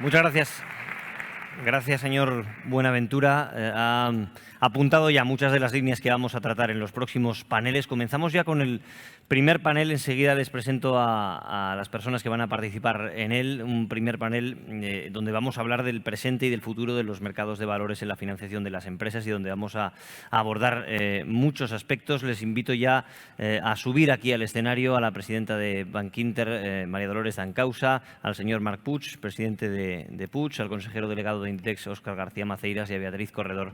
Muchas gracias. Gracias, señor Buenaventura. Ha apuntado ya muchas de las líneas que vamos a tratar en los próximos paneles. Comenzamos ya con el primer panel. Enseguida les presento a las personas que van a participar en él. Un primer panel donde vamos a hablar del presente y del futuro de los mercados de valores en la financiación de las empresas y donde vamos a abordar muchos aspectos. Les invito ya a subir aquí al escenario a la presidenta de Bankinter, María Dolores Dancausa, al señor Marc Puig, presidente de Puig, al consejero delegado de Inditex, Óscar García Maceiras, y a Beatriz Corredor,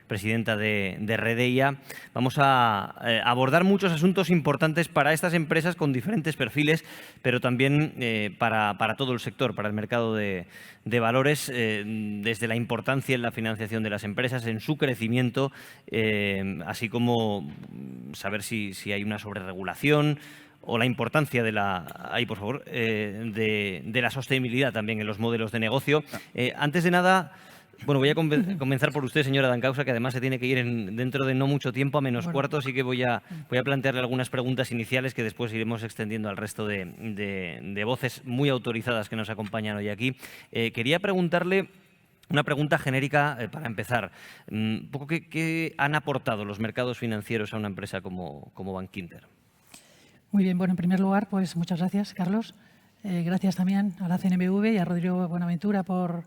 presidenta de Redeia. Vamos a abordar muchos asuntos importantes para estas empresas con diferentes perfiles, pero también para todo el sector, para el mercado de valores, desde la importancia en la financiación de las empresas, en su crecimiento, así como saber si hay una sobreregulación o la importancia de la sostenibilidad también en los modelos de negocio. Antes de nada, bueno, voy a comenzar por usted, señora Dancausa, que además se tiene que ir dentro de no mucho tiempo, a menos cuarto, así que voy a plantearle algunas preguntas iniciales que después iremos extendiendo al resto de voces muy autorizadas que nos acompañan hoy aquí. Quería preguntarle una pregunta genérica para empezar. Un poco ¿qué han aportado los mercados financieros a una empresa como Bankinter? Muy bien, bueno, en primer lugar, pues muchas gracias, Carlos. Gracias también a la CNMV y a Rodrigo Buenaventura por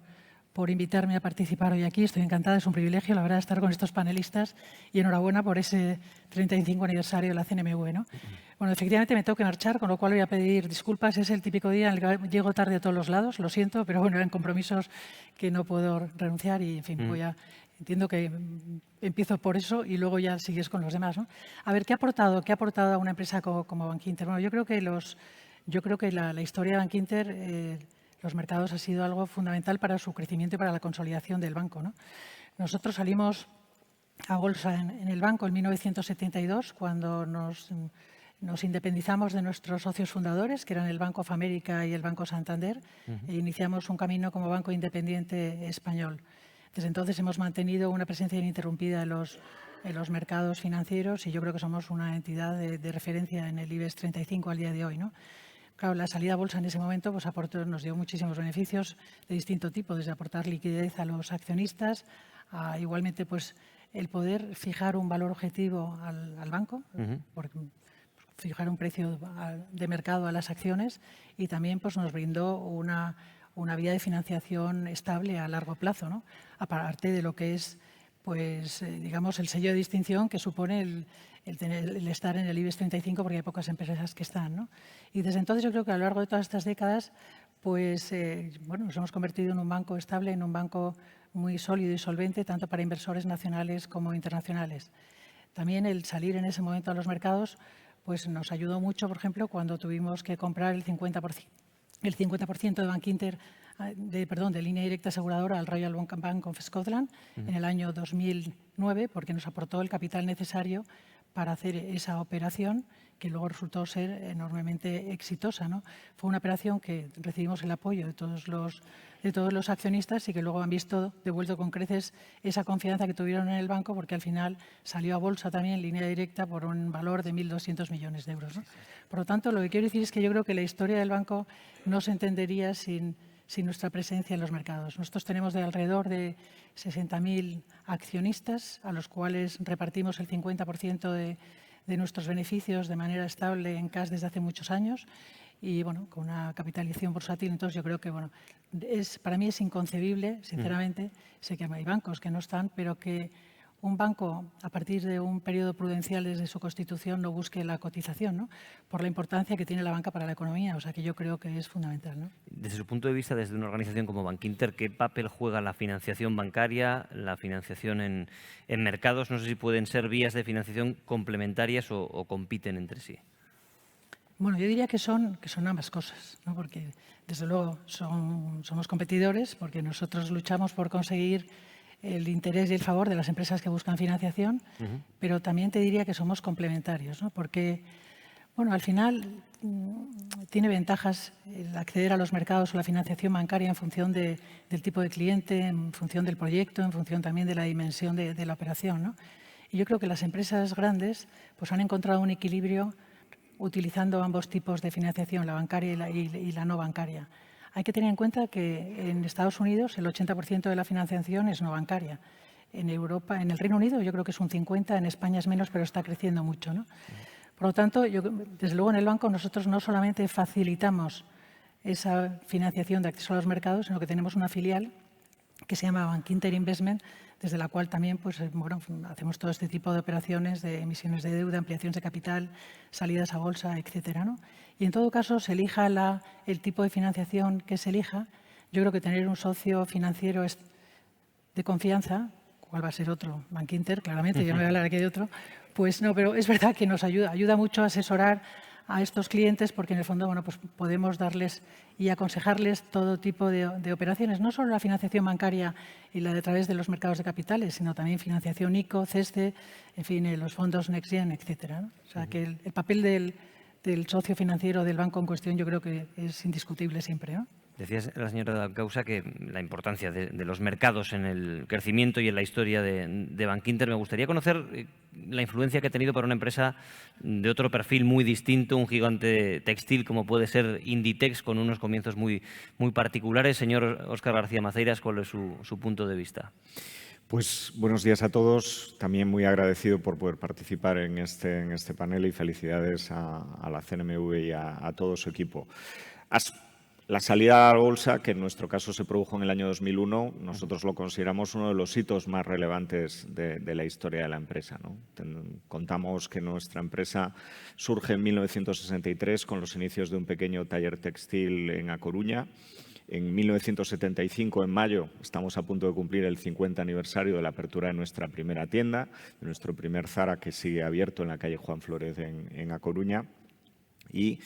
invitarme a participar hoy aquí. Estoy encantada, es un privilegio, la verdad, estar con estos panelistas y enhorabuena por ese 35 aniversario de la CNMV, ¿no? Bueno, efectivamente me tengo que marchar, con lo cual voy a pedir disculpas. Es el típico día en el que llego tarde a todos los lados, lo siento, pero bueno, eran compromisos que no puedo renunciar y, en fin, entiendo que empiezo por eso y luego ya sigues con los demás, ¿no? A ver, ¿qué ha aportado a una empresa como Bankinter? Bueno, yo creo que la historia de Bankinter, los mercados, ha sido algo fundamental para su crecimiento y para la consolidación del banco, ¿no? Nosotros salimos a bolsa en el banco en 1972, cuando nos independizamos de nuestros socios fundadores, que eran el Banco of America y el Banco Santander, e iniciamos un camino como banco independiente español. Desde entonces hemos mantenido una presencia ininterrumpida en los mercados financieros y yo creo que somos una entidad de referencia en el IBEX 35 al día de hoy, ¿no? Claro, la salida a bolsa en ese momento pues, nos dio muchísimos beneficios de distinto tipo, desde aportar liquidez a los accionistas, a igualmente pues, el poder fijar un valor objetivo al banco, fijar un precio de mercado a las acciones y también pues, nos brindó una vía de financiación estable a largo plazo, ¿no? Aparte de lo que es pues, digamos, el sello de distinción que supone el estar en el IBEX 35, porque hay pocas empresas que están, ¿no? Y desde entonces yo creo que a lo largo de todas estas décadas pues, nos hemos convertido en un banco estable, en un banco muy sólido y solvente, tanto para inversores nacionales como internacionales. También el salir en ese momento a los mercados pues, nos ayudó mucho, por ejemplo, cuando tuvimos que comprar el 50% de Bankinter, de línea directa aseguradora al Royal Bank of Scotland en el año 2009, porque nos aportó el capital necesario para hacer esa operación, que luego resultó ser enormemente exitosa, ¿no? Fue una operación que recibimos el apoyo de todos los accionistas y que luego han visto devuelto con creces esa confianza que tuvieron en el banco, porque al final salió a bolsa también en línea directa por un valor de 1.200 millones de euros, ¿no? Por lo tanto, lo que quiero decir es que yo creo que la historia del banco no se entendería sin nuestra presencia en los mercados. Nosotros tenemos de alrededor de 60.000 accionistas, a los cuales repartimos el 50% de nuestros beneficios de manera estable en cash desde hace muchos años y, bueno, con una capitalización bursátil. Entonces, yo creo que, bueno, para mí es inconcebible, sinceramente, sé que hay bancos que no están, pero que un banco, a partir de un periodo prudencial desde su constitución, no busque la cotización, ¿no? Por la importancia que tiene la banca para la economía. O sea, que yo creo que es fundamental, ¿no? Desde su punto de vista, desde una organización como Bankinter, ¿qué papel juega la financiación bancaria, la financiación en mercados? No sé si pueden ser vías de financiación complementarias o compiten entre sí. Bueno, yo diría que son ambas cosas, ¿no? Porque, desde luego, somos competidores, porque nosotros luchamos por conseguir el interés y el favor de las empresas que buscan financiación, pero también te diría que somos complementarios, ¿no? Porque, bueno, al final tiene ventajas el acceder a los mercados o la financiación bancaria en función del tipo de cliente, en función del proyecto, en función también de la dimensión de la operación, ¿no? Y yo creo que las empresas grandes pues, han encontrado un equilibrio utilizando ambos tipos de financiación, la bancaria y la no bancaria. Hay que tener en cuenta que en Estados Unidos el 80% de la financiación es no bancaria. En Europa, en el Reino Unido yo creo que es un 50%, en España es menos, pero está creciendo mucho, ¿no? Por lo tanto, desde luego en el banco nosotros no solamente facilitamos esa financiación de acceso a los mercados, sino que tenemos una filial que se llama Bankinter Investment, desde la cual también pues, bueno, hacemos todo este tipo de operaciones de emisiones de deuda, ampliaciones de capital, salidas a bolsa, etcétera, ¿no? Y en todo caso, se elija el tipo de financiación que se elija, yo creo que tener un socio financiero es de confianza, ¿cuál va a ser otro? Bankinter, claramente, yo no voy a hablar aquí de otro. Pues no, pero es verdad que nos ayuda mucho a asesorar a estos clientes porque en el fondo bueno, pues podemos darles y aconsejarles todo tipo de operaciones, no solo la financiación bancaria y la de a través de los mercados de capitales, sino también financiación ICO, CESCE, en fin, los fondos NextGen, etcétera, ¿no? O sea, que el papel del socio financiero del banco en cuestión yo creo que es indiscutible siempre, ¿no? Decía la señora Causa que la importancia de los mercados en el crecimiento y en la historia de Bankinter. Me gustaría conocer la influencia que ha tenido para una empresa de otro perfil muy distinto, un gigante textil como puede ser Inditex, con unos comienzos muy particulares. Señor Óscar García Maceiras, ¿cuál es su punto de vista? Pues buenos días a todos. También muy agradecido por poder participar en este panel y felicidades a la CNMV y a todo su equipo. La salida a la bolsa, que en nuestro caso se produjo en el año 2001, nosotros lo consideramos uno de los hitos más relevantes de la historia de la empresa, ¿no? Contamos que nuestra empresa surge en 1963 con los inicios de un pequeño taller textil en A Coruña. En 1975, en mayo, estamos a punto de cumplir el 50 aniversario de la apertura de nuestra primera tienda, de nuestro primer Zara, que sigue abierto en la calle Juan Flórez en A Coruña. Y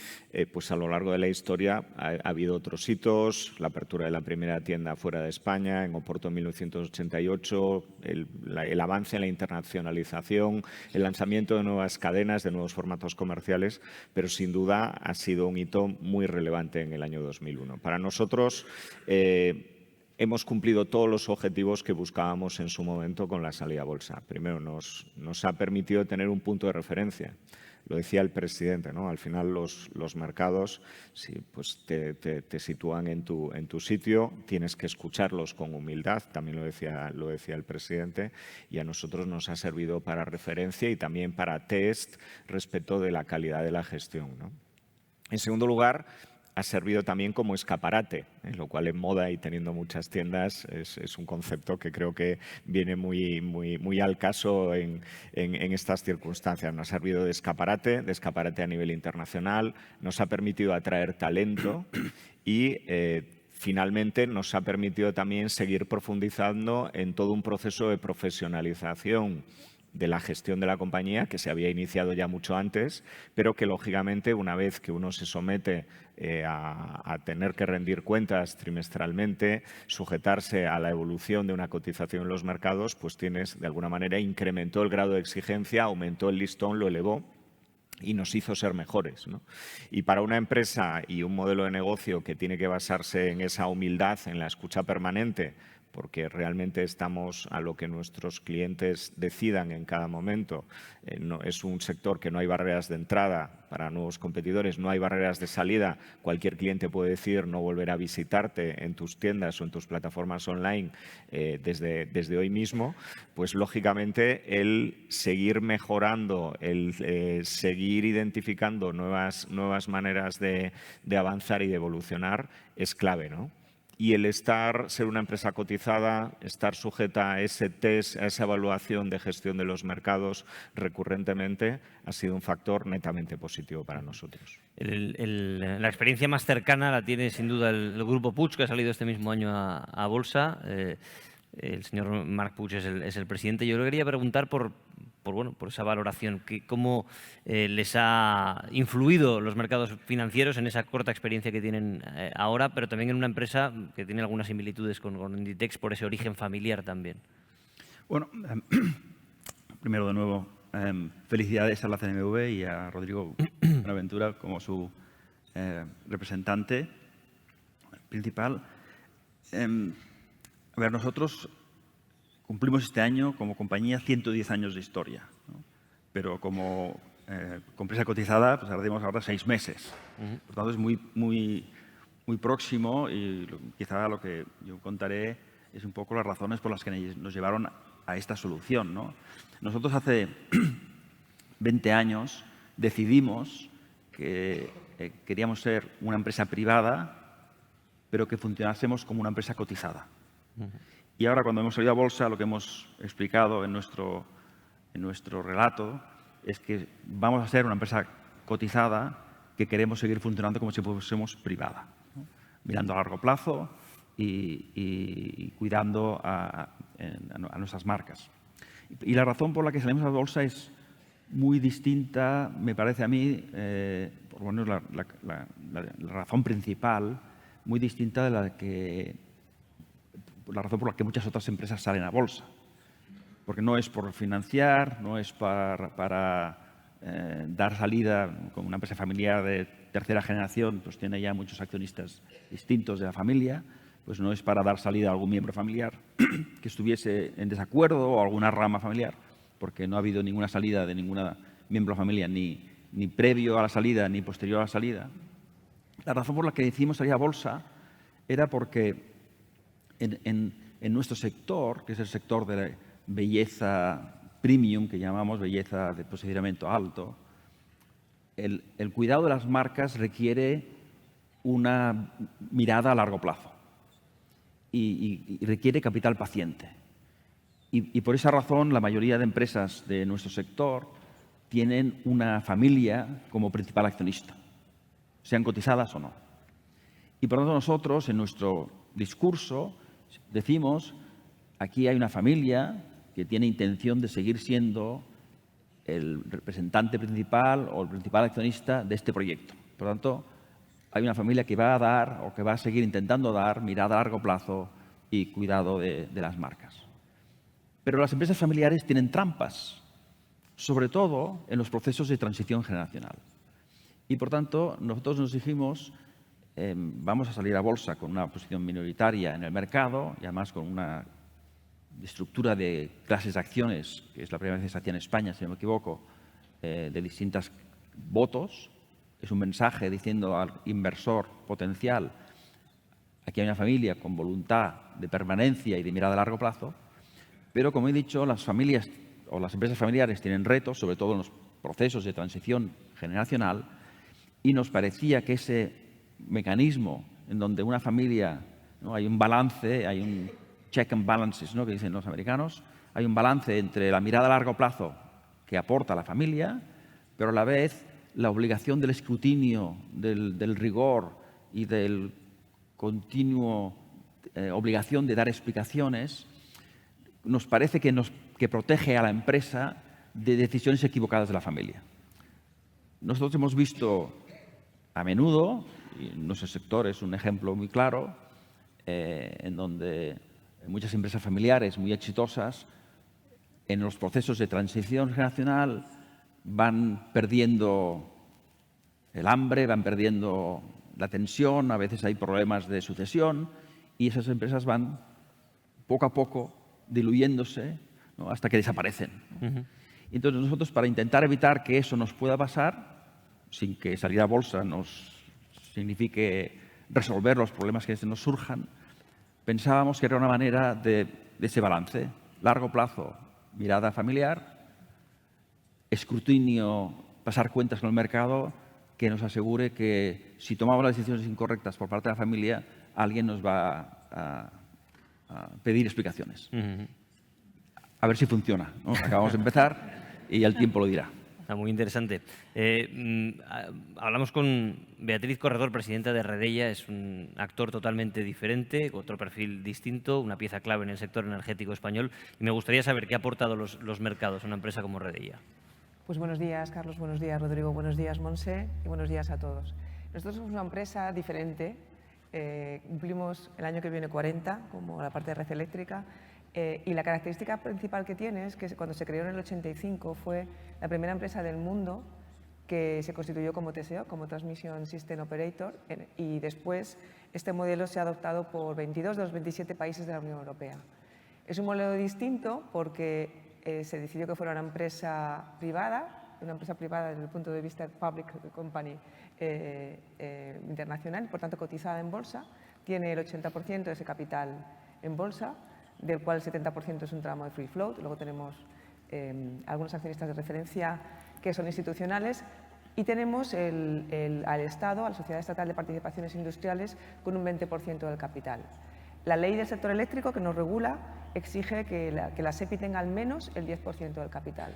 pues a lo largo de la historia ha habido otros hitos, la apertura de la primera tienda fuera de España, en Oporto en 1988, el avance en la internacionalización, el lanzamiento de nuevas cadenas, de nuevos formatos comerciales, pero sin duda ha sido un hito muy relevante en el año 2001. Para nosotros hemos cumplido todos los objetivos que buscábamos en su momento con la salida a bolsa. Primero, nos ha permitido tener un punto de referencia. Lo decía el presidente, ¿no? Al final los mercados sí, pues te sitúan en tu sitio, tienes que escucharlos con humildad, también lo decía el presidente, y a nosotros nos ha servido para referencia y también para test respecto de la calidad de la gestión, ¿no? En segundo lugar, ha servido también como escaparate, lo cual en moda y teniendo muchas tiendas es un concepto que creo que viene muy al caso en estas circunstancias. Nos ha servido de escaparate a nivel internacional, nos ha permitido atraer talento y finalmente nos ha permitido también seguir profundizando en todo un proceso de profesionalización de la gestión de la compañía, que se había iniciado ya mucho antes, pero que lógicamente una vez que uno se somete a tener que rendir cuentas trimestralmente, sujetarse a la evolución de una cotización en los mercados, pues tienes de alguna manera incrementó el grado de exigencia, aumentó el listón, lo elevó y nos hizo ser mejores, ¿no? Y para una empresa y un modelo de negocio que tiene que basarse en esa humildad, en la escucha permanente, porque realmente estamos a lo que nuestros clientes decidan en cada momento. Es un sector que no hay barreras de entrada para nuevos competidores, no hay barreras de salida. Cualquier cliente puede decir no volver a visitarte en tus tiendas o en tus plataformas online desde hoy mismo. Pues lógicamente el seguir mejorando, el seguir identificando nuevas maneras de avanzar y de evolucionar es clave, ¿no? Y el ser una empresa cotizada, estar sujeta a ese test, a esa evaluación de gestión de los mercados recurrentemente, ha sido un factor netamente positivo para nosotros. La experiencia más cercana la tiene sin duda el Grupo Puig, que ha salido este mismo año a bolsa. El señor Marc Puig es el presidente. Yo le quería preguntar por esa valoración, cómo les ha influido los mercados financieros en esa corta experiencia que tienen ahora, pero también en una empresa que tiene algunas similitudes con Inditex por ese origen familiar también. Bueno, primero de nuevo, felicidades a la CNMV y a Rodrigo Buenaventura como su representante principal. A ver, nosotros cumplimos este año como compañía 110 años de historia, ¿no? Pero como empresa cotizada, pues haremos ahora 6 meses. Por tanto, es muy muy próximo y quizá lo que yo contaré es un poco las razones por las que nos llevaron a esta solución, ¿no? Nosotros hace 20 años decidimos que queríamos ser una empresa privada, pero que funcionásemos como una empresa cotizada. Y ahora, cuando hemos salido a bolsa, lo que hemos explicado en nuestro relato es que vamos a ser una empresa cotizada que queremos seguir funcionando como si fuésemos privada, ¿no? Mirando a largo plazo y cuidando a nuestras marcas. Y la razón por la que salimos a bolsa es muy distinta, me parece a mí, por lo menos la razón principal, muy distinta de la razón por la que muchas otras empresas salen a bolsa. Porque no es por financiar, no es para dar salida, como una empresa familiar de tercera generación, pues tiene ya muchos accionistas distintos de la familia, pues no es para dar salida a algún miembro familiar que estuviese en desacuerdo o alguna rama familiar, porque no ha habido ninguna salida de ningún miembro de la familia, ni previo a la salida ni posterior a la salida. La razón por la que decidimos salir a bolsa era porque en nuestro sector, que es el sector de la belleza premium, que llamamos belleza de posicionamiento alto, el cuidado de las marcas requiere una mirada a largo plazo y requiere capital paciente. Y por esa razón, la mayoría de empresas de nuestro sector tienen una familia como principal accionista, sean cotizadas o no. Y por lo tanto nosotros, en nuestro discurso, decimos, aquí hay una familia que tiene intención de seguir siendo el representante principal o el principal accionista de este proyecto. Por lo tanto, hay una familia que va a dar o que va a seguir intentando dar mirada a largo plazo y cuidado de las marcas. Pero las empresas familiares tienen trampas, sobre todo en los procesos de transición generacional. Y por tanto, nosotros nos dijimos, vamos a salir a bolsa con una posición minoritaria en el mercado y además con una estructura de clases de acciones, que es la primera vez que se hacía en España, si no me equivoco, de distintos votos. Es un mensaje diciendo al inversor potencial, aquí hay una familia con voluntad de permanencia y de mirada a largo plazo, pero como he dicho, las familias o las empresas familiares tienen retos, sobre todo en los procesos de transición generacional, y nos parecía que ese mecanismo en donde una familia, ¿no?, hay un balance, hay un check and balances, ¿no?, que dicen los americanos, hay un balance entre la mirada a largo plazo que aporta la familia, pero a la vez la obligación del escrutinio, del rigor y del continuo obligación de dar explicaciones, nos parece que protege a la empresa de decisiones equivocadas de la familia. Nosotros hemos visto a menudo, y en nuestro sector es un ejemplo muy claro, en donde muchas empresas familiares muy exitosas en los procesos de transición generacional van perdiendo el hambre, van perdiendo la tensión, a veces hay problemas de sucesión y esas empresas van poco a poco diluyéndose, ¿no?, hasta que desaparecen, ¿no? Entonces nosotros, para intentar evitar que eso nos pueda pasar, sin que salir a bolsa nos signifique resolver los problemas que nos surjan, pensábamos que era una manera de ese balance, largo plazo, mirada familiar, escrutinio, pasar cuentas con el mercado, que nos asegure que si tomamos las decisiones incorrectas por parte de la familia, alguien nos va a pedir explicaciones. A ver si funciona, ¿no? Acabamos de empezar y el tiempo lo dirá. Está muy interesante. Hablamos con Beatriz Corredor, presidenta de Redella. Es un actor totalmente diferente, otro perfil distinto, una pieza clave en el sector energético español. Y me gustaría saber qué ha aportado los mercados a una empresa como Redella. Pues buenos días, Carlos. Buenos días, Rodrigo. Buenos días, Monse. Y buenos días a todos. Nosotros somos una empresa diferente. Cumplimos el año que viene 40, como la parte de red eléctrica. Y la característica principal que tiene es que cuando se creó en el 85 fue la primera empresa del mundo que se constituyó como TSO, como Transmission System Operator, y después este modelo se ha adoptado por 22 de los 27 países de la Unión Europea. Es un modelo distinto porque se decidió que fuera una empresa privada una empresa privada desde el punto de vista public company internacional, por tanto cotizada en bolsa, tiene el 80% de ese capital en bolsa, del cual el 70% es un tramo de free float. Luego tenemos algunos accionistas de referencia que son institucionales y tenemos al Estado, a la Sociedad Estatal de Participaciones Industriales, con un 20% del capital. La ley del sector eléctrico que nos regula exige que la SEPI tenga al menos el 10% del capital.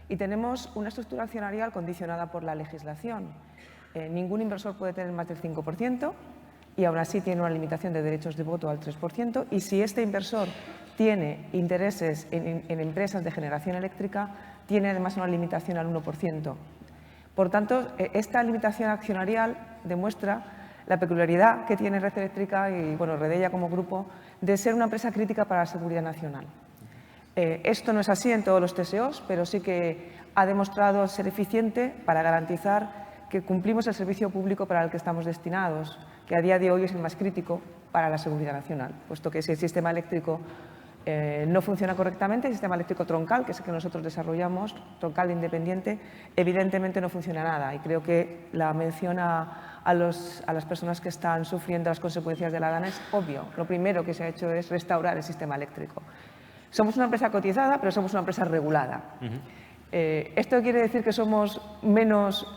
Y tenemos una estructura accionarial condicionada por la legislación. Ningún inversor puede tener más del 5% y aún así tiene una limitación de derechos de voto al 3%. Y si este inversor tiene intereses en empresas de generación eléctrica, tiene además una limitación al 1%. Por tanto, esta limitación accionarial demuestra la peculiaridad que tiene Red Eléctrica y Redella como grupo de ser una empresa crítica para la seguridad nacional. Esto no es así en todos los TSOs, pero sí que ha demostrado ser eficiente para garantizar que cumplimos el servicio público para el que estamos destinados, que a día de hoy es el más crítico para la seguridad nacional, puesto que si el sistema eléctrico no funciona correctamente, el sistema eléctrico troncal, que es el que nosotros desarrollamos, troncal independiente, evidentemente no funciona nada. Y creo que la mención a las personas que están sufriendo las consecuencias de la DANA es obvio. Lo primero que se ha hecho es restaurar el sistema eléctrico. Somos una empresa cotizada, pero somos una empresa regulada. ¿Esto quiere decir que somos menos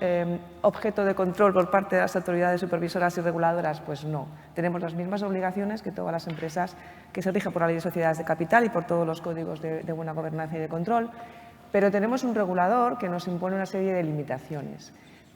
objeto de control por parte de las autoridades supervisoras y reguladoras? Pues no. Tenemos las mismas obligaciones que todas las empresas que se rigen por la Ley de Sociedades de Capital y por todos los códigos de buena gobernanza y de control, pero tenemos un regulador que nos impone una serie de limitaciones.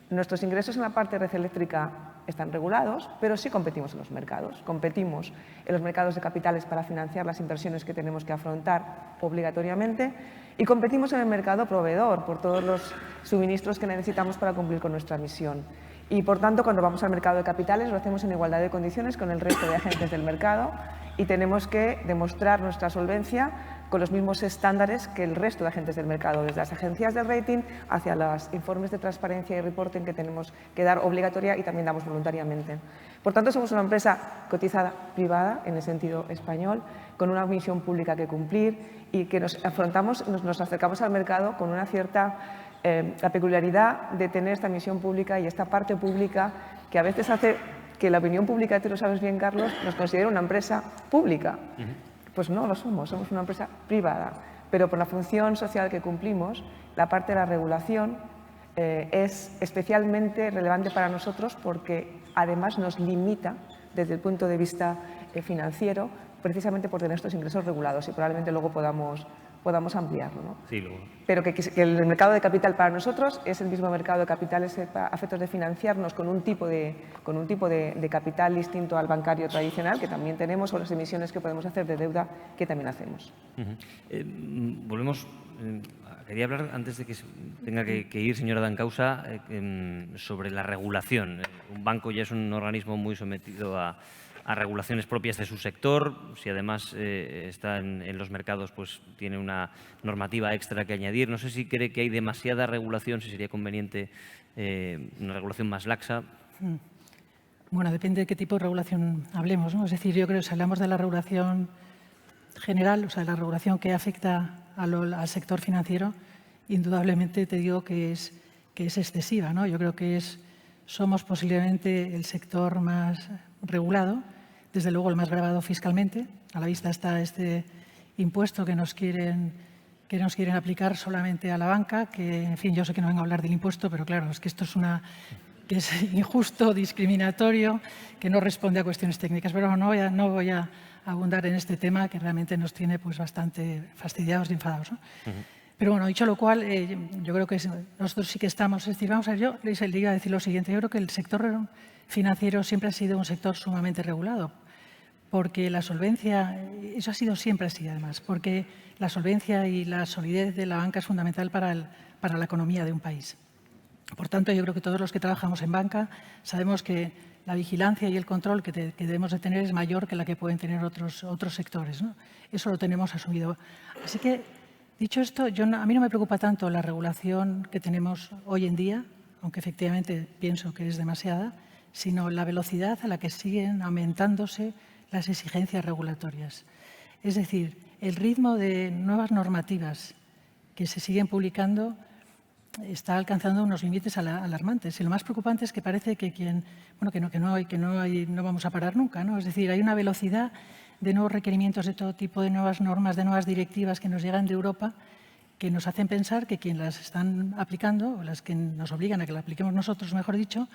Nuestros ingresos en la parte de red eléctrica están regulados, pero sí competimos en los mercados. Competimos en los mercados de capitales para financiar las inversiones que tenemos que afrontar obligatoriamente y competimos en el mercado proveedor por todos los suministros que necesitamos para cumplir con nuestra misión. Y, por tanto, cuando vamos al mercado de capitales lo hacemos en igualdad de condiciones con el resto de agentes del mercado y tenemos que demostrar nuestra solvencia con los mismos estándares que el resto de agentes del mercado, desde las agencias de rating hacia los informes de transparencia y reporting que tenemos que dar obligatoria y también damos voluntariamente. Por tanto, somos una empresa cotizada privada, en el sentido español, con una misión pública que cumplir y que nos acercamos al mercado con una cierta la peculiaridad de tener esta misión pública y esta parte pública que a veces hace que la opinión pública, tú lo sabes bien, Carlos, nos considere una empresa pública. Pues no lo somos una empresa privada. Pero por la función social que cumplimos, la parte de la regulación es especialmente relevante para nosotros porque además nos limita desde el punto de vista financiero, precisamente por tener estos ingresos regulados y probablemente luego podamos ampliarlo, ¿no? Sí, luego. Pero que el mercado de capital para nosotros es el mismo mercado de capitales a efectos de financiarnos con un tipo de capital distinto al bancario tradicional que también tenemos o las emisiones que podemos hacer de deuda que también hacemos. Volvemos. Quería hablar, antes de que tenga que ir, señora Dancausa, sobre la regulación. Un banco ya es un organismo muy sometido a regulaciones propias de su sector. Si además está en los mercados, pues tiene una normativa extra que añadir. No sé si cree que hay demasiada regulación, si sería conveniente una regulación más laxa. Bueno, depende de qué tipo de regulación hablemos, ¿no? Es decir, yo creo que si hablamos de la regulación general, o sea, la regulación que afecta al sector financiero, indudablemente te digo que es excesiva, ¿no? Yo creo que somos posiblemente el sector más regulado, desde luego el más gravado fiscalmente. A la vista está este impuesto que nos quieren aplicar solamente a la banca, que, en fin, yo sé que no vengo a hablar del impuesto, pero claro, es que esto es injusto, discriminatorio, que no responde a cuestiones técnicas. Pero no voy a abundar en este tema que realmente nos tiene pues bastante fastidiados y enfadados, ¿no? Pero bueno, dicho lo cual, yo creo que nosotros sí que estamos. Es decir, vamos a ver, yo le iba a decir lo siguiente. Yo creo que el sector financiero siempre ha sido un sector sumamente regulado, porque la solvencia, eso ha sido siempre así además, porque la solvencia y la solidez de la banca es fundamental para la economía de un país. Por tanto, yo creo que todos los que trabajamos en banca sabemos que la vigilancia y el control que debemos de tener es mayor que la que pueden tener otros sectores, ¿no? Eso lo tenemos asumido. Así que, dicho esto, a mí no me preocupa tanto la regulación que tenemos hoy en día, aunque efectivamente pienso que es demasiada, sino la velocidad a la que siguen aumentándose las exigencias regulatorias. Es decir, el ritmo de nuevas normativas que se siguen publicando está alcanzando unos límites alarmantes. Y lo más preocupante es que parece que no vamos a parar nunca, ¿no? Es decir, hay una velocidad de nuevos requerimientos de todo tipo, de nuevas normas, de nuevas directivas que nos llegan de Europa, que nos hacen pensar que quienes las están aplicando, o las que nos obligan a que las apliquemos nosotros, mejor dicho,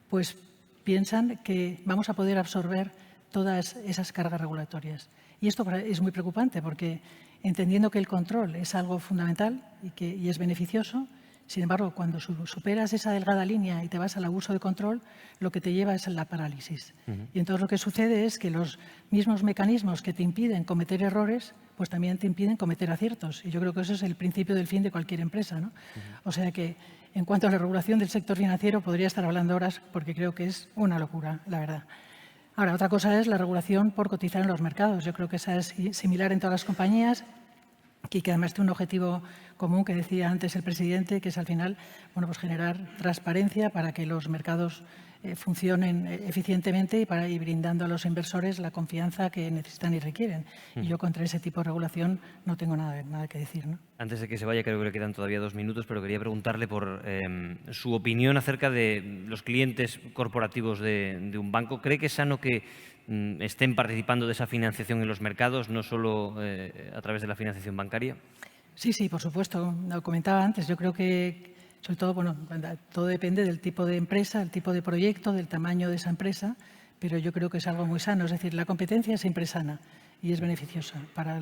pues piensan que vamos a poder absorber todas esas cargas regulatorias. Y esto es muy preocupante porque, entendiendo que el control es algo fundamental y es beneficioso, sin embargo, cuando superas esa delgada línea y te vas al abuso de control, lo que te lleva es la parálisis. Y entonces lo que sucede es que los mismos mecanismos que te impiden cometer errores, pues también te impiden cometer aciertos. Y yo creo que eso es el principio del fin de cualquier empresa, ¿no? O sea que, en cuanto a la regulación del sector financiero, podría estar hablando horas porque creo que es una locura, la verdad. Ahora, otra cosa es la regulación por cotizar en los mercados. Yo creo que esa es similar en todas las compañías y que además tiene un objetivo común que decía antes el presidente, que es al final pues generar transparencia para que los mercados funcionen eficientemente y brindando a los inversores la confianza que necesitan y requieren. Y yo contra ese tipo de regulación no tengo nada que decir, ¿no? Antes de que se vaya, creo que le quedan todavía 2 minutos, pero quería preguntarle por su opinión acerca de los clientes corporativos de un banco. ¿Cree que es sano que estén participando de esa financiación en los mercados, no solo a través de la financiación bancaria? Sí, por supuesto. Lo comentaba antes. Yo creo que, sobre todo, todo depende del tipo de empresa, el tipo de proyecto, del tamaño de esa empresa, pero yo creo que es algo muy sano. Es decir, la competencia siempre es sana y es beneficiosa para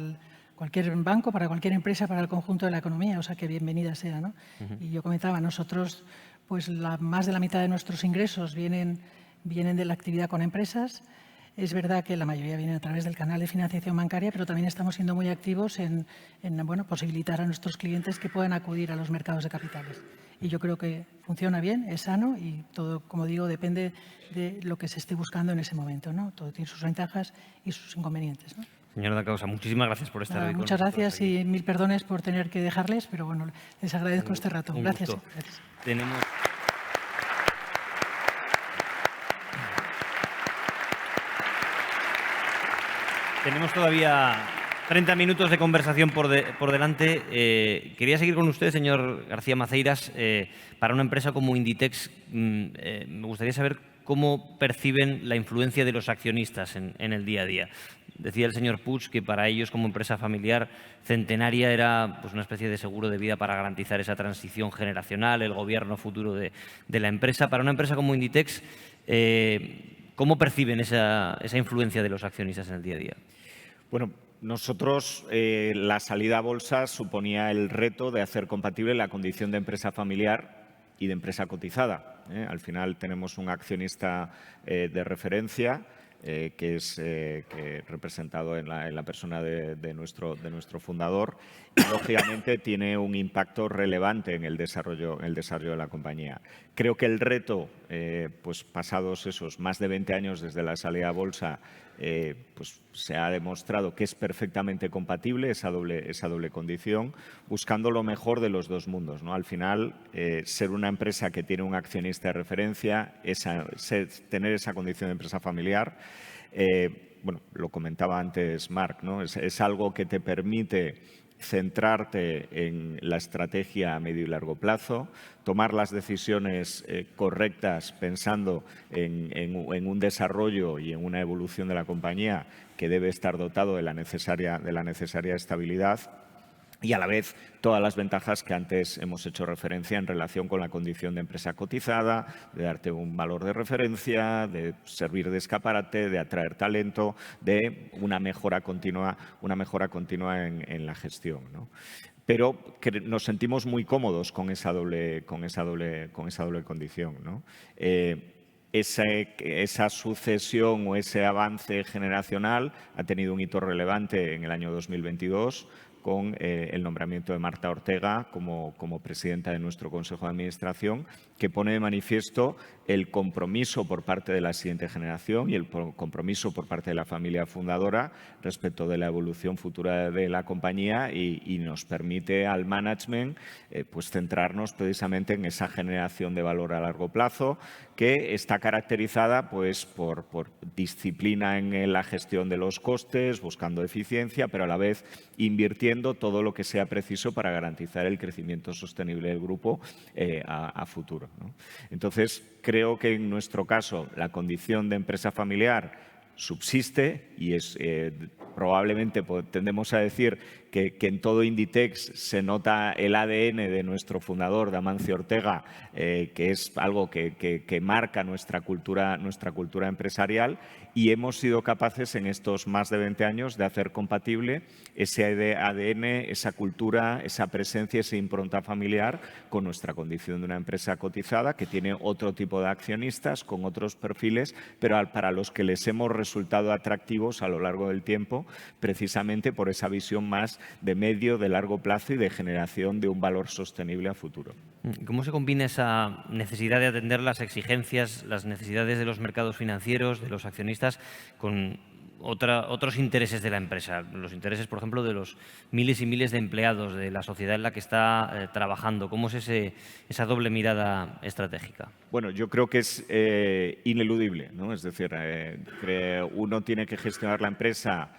cualquier banco, para cualquier empresa, para el conjunto de la economía. O sea, que bienvenida sea, ¿no? Y yo comentaba, nosotros, pues más de la mitad de nuestros ingresos vienen de la actividad con empresas. Es verdad que la mayoría viene a través del canal de financiación bancaria, pero también estamos siendo muy activos en posibilitar a nuestros clientes que puedan acudir a los mercados de capitales. Y yo creo que funciona bien, es sano y todo, como digo, depende de lo que se esté buscando en ese momento, ¿no? Todo tiene sus ventajas y sus inconvenientes, ¿no? Señora da Causa, muchísimas gracias por estar hoy con Muchas nosotros gracias aquí. y mil perdones por tener que dejarles, pero bueno, les agradezco este rato. Un Gracias. gusto. Tenemos todavía 30 minutos de conversación por delante. Quería seguir con usted, señor García Maceiras. Para una empresa como Inditex, me gustaría saber cómo perciben la influencia de los accionistas en el día a día. Decía el señor Puig que para ellos, como empresa familiar centenaria, era pues, una especie de seguro de vida para garantizar esa transición generacional, el gobierno futuro de la empresa. Para una empresa como Inditex, ¿cómo perciben esa influencia de los accionistas en el día a día? Bueno, nosotros la salida a bolsa suponía el reto de hacer compatible la condición de empresa familiar y de empresa cotizada. Al final tenemos un accionista de referencia que es representado en la persona de nuestro fundador y, lógicamente, tiene un impacto relevante en el desarrollo de la compañía. Creo que el reto, pues pasados esos más de 20 años desde la salida a bolsa, pues se ha demostrado que es perfectamente compatible esa doble condición, buscando lo mejor de los dos mundos, ¿no? Al final, ser una empresa que tiene un accionista de referencia, tener esa condición de empresa familiar, bueno, lo comentaba antes Marc, ¿no? Es algo que te permite centrarte en la estrategia a medio y largo plazo, tomar las decisiones correctas pensando en un desarrollo y en una evolución de la compañía que debe estar dotado de la necesaria estabilidad y, a la vez, todas las ventajas que antes hemos hecho referencia en relación con la condición de empresa cotizada, de darte un valor de referencia, de servir de escaparate, de atraer talento, de una mejora continua en la gestión, ¿no? Pero que nos sentimos muy cómodos con esa doble condición, ¿no? Esa sucesión o ese avance generacional ha tenido un hito relevante en el año 2022 con el nombramiento de Marta Ortega como presidenta de nuestro Consejo de Administración, que pone de manifiesto el compromiso por parte de la siguiente generación y el compromiso por parte de la familia fundadora respecto de la evolución futura de la compañía y nos permite al management pues centrarnos precisamente en esa generación de valor a largo plazo, que está caracterizada pues, por disciplina en la gestión de los costes, buscando eficiencia, pero a la vez invirtiendo haciendo todo lo que sea preciso para garantizar el crecimiento sostenible del grupo a futuro, ¿no? Entonces, creo que en nuestro caso la condición de empresa familiar subsiste y es probablemente tendemos a decir que en todo Inditex se nota el ADN de nuestro fundador, de Amancio Ortega, que es algo que marca nuestra cultura empresarial, y hemos sido capaces en estos más de 20 años de hacer compatible ese ADN, esa cultura, esa presencia, esa impronta familiar con nuestra condición de una empresa cotizada que tiene otro tipo de accionistas, con otros perfiles, pero para los que les hemos resultado atractivos a lo largo del tiempo, precisamente por esa visión más de medio, de largo plazo y de generación de un valor sostenible a futuro. ¿Cómo se combina esa necesidad de atender las exigencias, las necesidades de los mercados financieros, de los accionistas, con otros intereses de la empresa? Los intereses, por ejemplo, de los miles y miles de empleados, de la sociedad en la que está trabajando. ¿Cómo es esa doble mirada estratégica? Bueno, yo creo que es ineludible, ¿no? Es decir, uno tiene que gestionar la empresa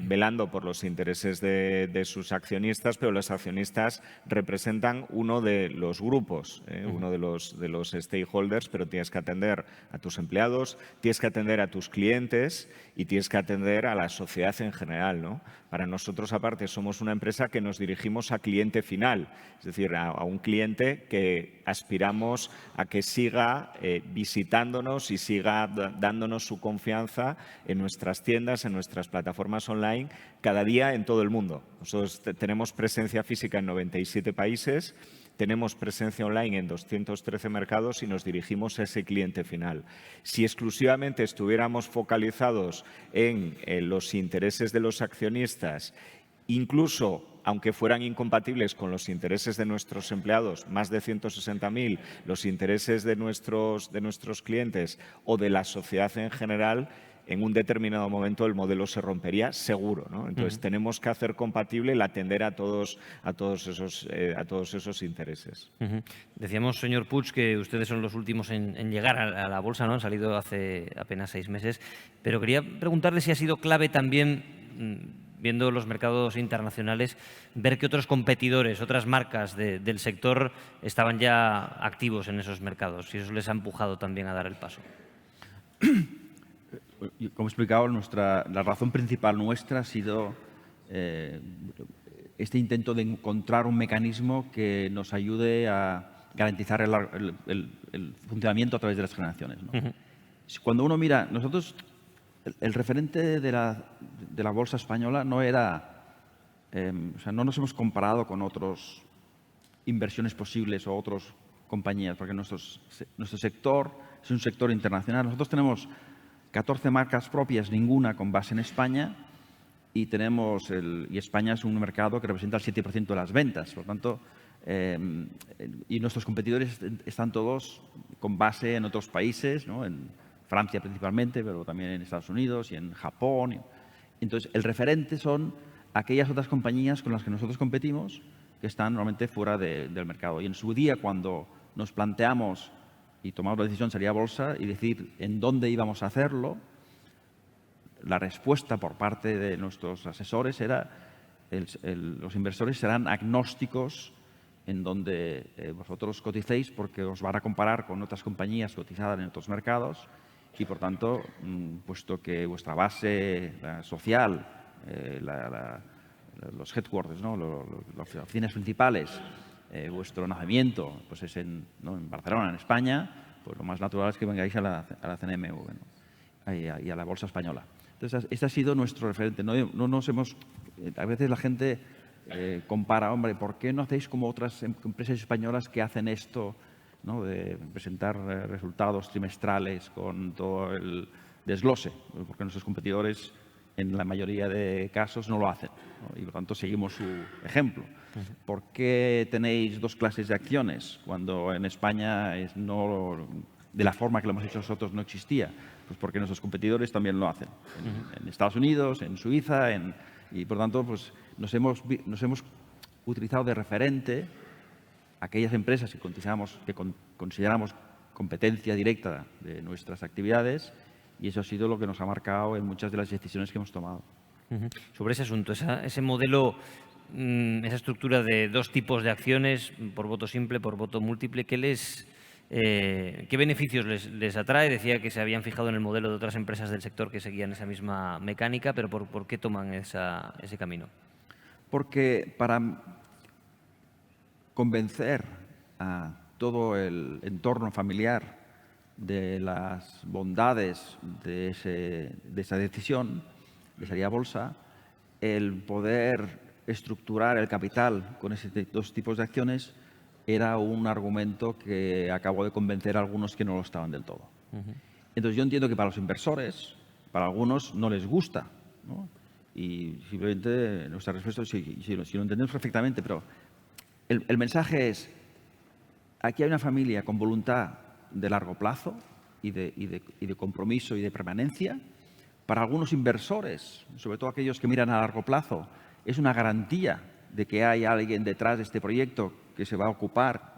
velando por los intereses de sus accionistas, pero los accionistas representan uno de los grupos, uno de los stakeholders, pero tienes que atender a tus empleados, tienes que atender a tus clientes y tienes que atender a la sociedad en general, ¿no? Para nosotros, aparte, somos una empresa que nos dirigimos a cliente final, es decir, a un cliente que aspiramos a que siga visitándonos y siga dándonos su confianza en nuestras tiendas, en nuestras plataformas online, cada día en todo el mundo. Nosotros tenemos presencia física en 97 países, tenemos presencia online en 213 mercados y nos dirigimos a ese cliente final. Si exclusivamente estuviéramos focalizados en los intereses de los accionistas, incluso aunque fueran incompatibles con los intereses de nuestros empleados, más de 160.000, los intereses de nuestros clientes o de la sociedad en general, en un determinado momento el modelo se rompería seguro, ¿no? Entonces tenemos que hacer compatible el atender a todos esos intereses. Decíamos, señor Puig, que ustedes son los últimos en llegar a la bolsa, ¿no? Han salido hace apenas 6 meses, pero quería preguntarle si ha sido clave también, viendo los mercados internacionales, ver que otros competidores, otras marcas del sector estaban ya activos en esos mercados, y eso les ha empujado también a dar el paso. Como he explicado, la razón principal nuestra ha sido este intento de encontrar un mecanismo que nos ayude a garantizar el funcionamiento a través de las generaciones, ¿no? Cuando uno mira, nosotros, el referente de la bolsa española no era, o sea, no nos hemos comparado con otras inversiones posibles o otras compañías, porque nuestro sector es un sector internacional. Nosotros tenemos 14 marcas propias, ninguna con base en España, y España es un mercado que representa el 7% de las ventas. Por lo tanto, y nuestros competidores están todos con base en otros países, ¿no? En Francia principalmente, pero también en Estados Unidos y en Japón. Entonces, el referente son aquellas otras compañías con las que nosotros competimos que están normalmente fuera del mercado. Y en su día, cuando nos planteamos y tomamos la decisión, sería bolsa, y decir en dónde íbamos a hacerlo, la respuesta por parte de nuestros asesores era los inversores serán agnósticos en donde vosotros coticéis, porque os van a comparar con otras compañías cotizadas en otros mercados y, por tanto, puesto que vuestra base social, los headquarters, ¿no? Las oficinas principales, vuestro nacimiento pues es en Barcelona, en España, pues lo más natural es que vengáis a la CNMV, ¿no? y a la bolsa española. Entonces, este ha sido nuestro referente. No nos hemos, a veces la gente compara, hombre, ¿por qué no hacéis como otras empresas españolas que hacen esto, ¿no? De presentar resultados trimestrales con todo el desglose? Porque nuestros competidores, en la mayoría de casos, no lo hacen, ¿no? Y por tanto seguimos su ejemplo. ¿Por qué tenéis 2 clases de acciones cuando en España de la forma que lo hemos hecho nosotros no existía? Pues porque nuestros competidores también lo hacen. En Estados Unidos, en Suiza, y por tanto pues nos hemos utilizado de referente aquellas empresas que consideramos competencia directa de nuestras actividades, y eso ha sido lo que nos ha marcado en muchas de las decisiones que hemos tomado. Sobre ese asunto, ese modelo esa estructura de dos tipos de acciones, por voto simple, por voto múltiple, ¿qué beneficios les atrae? Decía que se habían fijado en el modelo de otras empresas del sector que seguían esa misma mecánica, pero ¿por qué toman ese camino? Porque para convencer a todo el entorno familiar de las bondades de esa decisión, de salir a bolsa, el poder estructurar el capital con esos dos tipos de acciones era un argumento que acabó de convencer a algunos que no lo estaban del todo. Entonces yo entiendo que para los inversores, para algunos no les gusta, ¿no? Y simplemente nuestra respuesta, si lo entendemos perfectamente, pero el mensaje es, aquí hay una familia con voluntad de largo plazo y de compromiso y de permanencia. Para algunos inversores, sobre todo aquellos que miran a largo plazo, es una garantía de que hay alguien detrás de este proyecto que se va a ocupar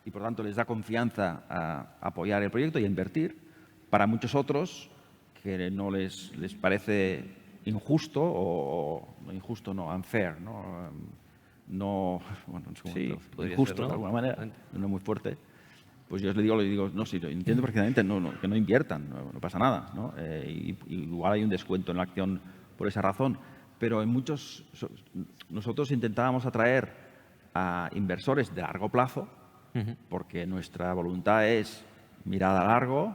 y por tanto les da confianza a apoyar el proyecto y a invertir. Para muchos otros, que no les parece injusto unfair, bueno, no sé cómo decirlo, injusto ser, ¿no? De alguna manera, no muy fuerte. Pues yo les digo, no, sí, lo entiendo perfectamente, que no inviertan, no pasa nada, ¿no? Igual hay un descuento en la acción por esa razón, pero nosotros intentábamos atraer a inversores de largo plazo, porque nuestra voluntad es mirar a largo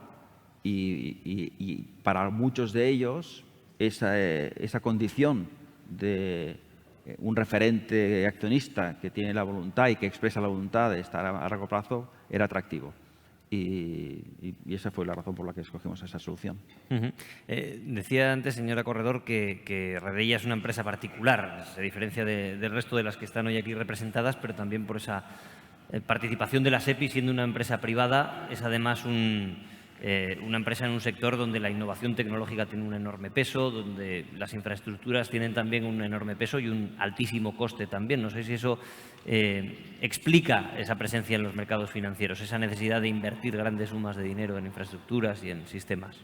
y para muchos de ellos esa condición de un referente accionista que tiene la voluntad y que expresa la voluntad de estar a largo plazo era atractivo. Y esa fue la razón por la que escogimos esa solución. Decía antes, señora Corredor, que Redeia es una empresa particular, se diferencia del resto de las que están hoy aquí representadas, pero también por esa participación de la SEPI, siendo una empresa privada, es además una empresa en un sector donde la innovación tecnológica tiene un enorme peso, donde las infraestructuras tienen también un enorme peso y un altísimo coste también. No sé si eso explica esa presencia en los mercados financieros, esa necesidad de invertir grandes sumas de dinero en infraestructuras y en sistemas.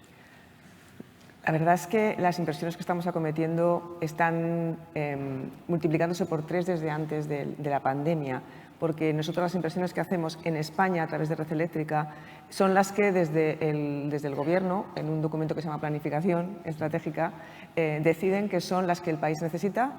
La verdad es que las inversiones que estamos acometiendo están multiplicándose por 3 desde antes de la pandemia, porque nosotros las inversiones que hacemos en España a través de Red Eléctrica son las que desde el Gobierno, en un documento que se llama Planificación Estratégica, deciden que son las que el país necesita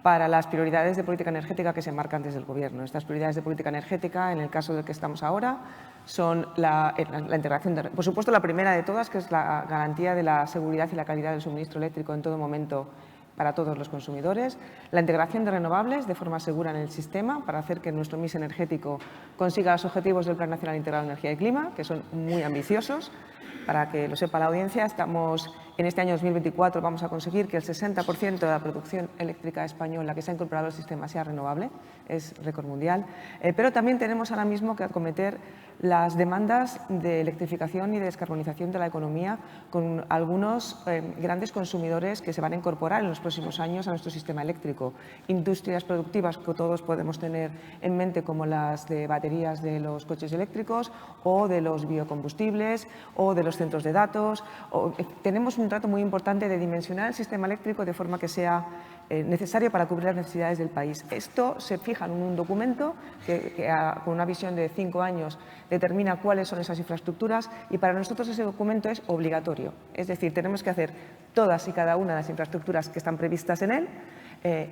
para las prioridades de política energética que se marcan desde el Gobierno. Estas prioridades de política energética, en el caso del que estamos ahora, son la integración, por supuesto, la primera de todas, que es la garantía de la seguridad y la calidad del suministro eléctrico en todo momento para todos los consumidores, la integración de renovables de forma segura en el sistema para hacer que nuestro mix energético consiga los objetivos del Plan Nacional Integrado de Energía y Clima, que son muy ambiciosos. Para que lo sepa la audiencia, estamos en este año 2024 vamos a conseguir que el 60% de la producción eléctrica española que se ha incorporado al sistema sea renovable, es récord mundial, pero también tenemos ahora mismo que acometer las demandas de electrificación y de descarbonización de la economía con algunos grandes consumidores que se van a incorporar en los próximos años a nuestro sistema eléctrico. Industrias productivas que todos podemos tener en mente, como las de baterías de los coches eléctricos o de los biocombustibles o de los centros de datos. Tenemos un trato muy importante de dimensionar el sistema eléctrico de forma que sea necesario para cubrir las necesidades del país. Esto se fija en un documento que con una visión de 5 años determina cuáles son esas infraestructuras y para nosotros ese documento es obligatorio. Es decir, tenemos que hacer todas y cada una de las infraestructuras que están previstas en él